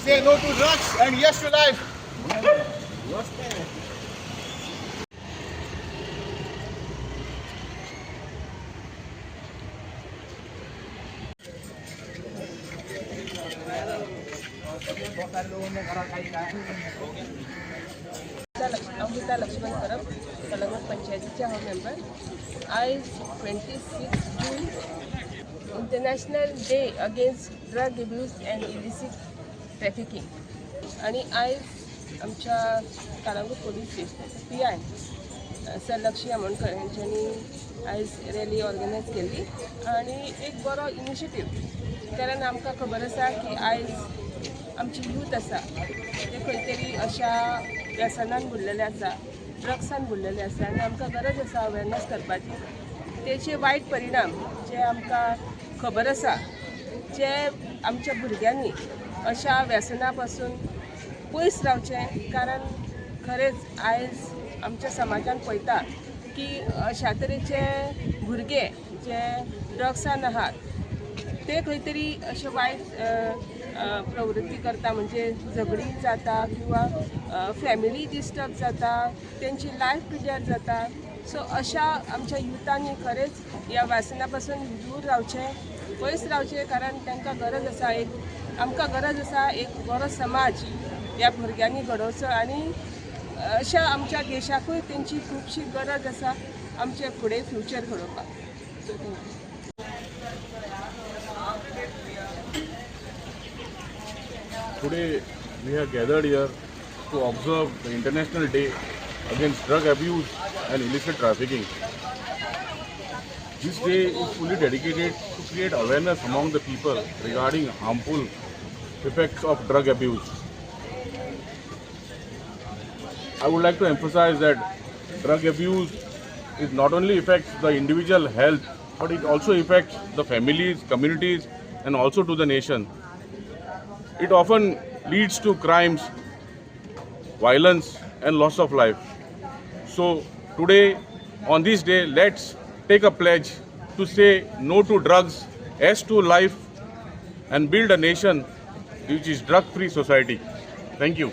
Say no to drugs and yes to life. Amruta Laxman Parab, Calangute पंचायतीचे हांव member. आयज 26 जून international day against drug abuse and illicit trafficking. आणि आयज आमच्या Calangute police station PI sir Lakshmi Amonkar हांच्यांनी आयज रॅली ऑर्गनायज केली आणि एक बरो इनिशिएटीव. कारण आमकां खबर आसा की आयज आमची यूथ आसा ते खंय तरी अशा व्यसनान बुडलेले आसा, ड्रग्सान बुडलेले आसा आनी आमकां गरज आसा अवेरनेस करपाची. तेचे वायट परिणाम जे आमकां खबर आसा, जे आमच्या भुरग्यांनी अशा व्यसना पासून पयस रावचें. कारण खरेंच आयज आमच्या समाजान पळयता की अशा तरेचे भुरगे जे ड्रग्सान आहात ते खंय तरी अशे वायट प्रवृत्ती करता, म्हणजे झगडी जाता किंवा फॅमिली डिस्टर्ब जाता, तेंची लायफ पिड्यार जाता. सो अशा आमच्या युथांनी खरेंच ह्या व्यसना पासून दूर रावचें, पयस रावचें. कारण तांकां गरज आसा, आमकां गरज आसा एक बरो समाज ह्या भुरग्यांनी घडोवचो. आनी अशा आमच्या देशाकूय तेंची खुबशी गरज आसा आमचे फुडें फ्युचर घडोवपाक. Today we have gathered here to observe the International Day against drug abuse and illicit trafficking. This day is fully dedicated to create awareness among the people regarding harmful effects of drug abuse. I would like to emphasize that drug abuse is not only affects the individual health, but it also affects the families, communities, and also to the nation. It often leads to crimes, violence, and loss of life. So today, on this day, let's take a pledge to say no to drugs, yes to life, and build a nation which is drug-free society. Thank you.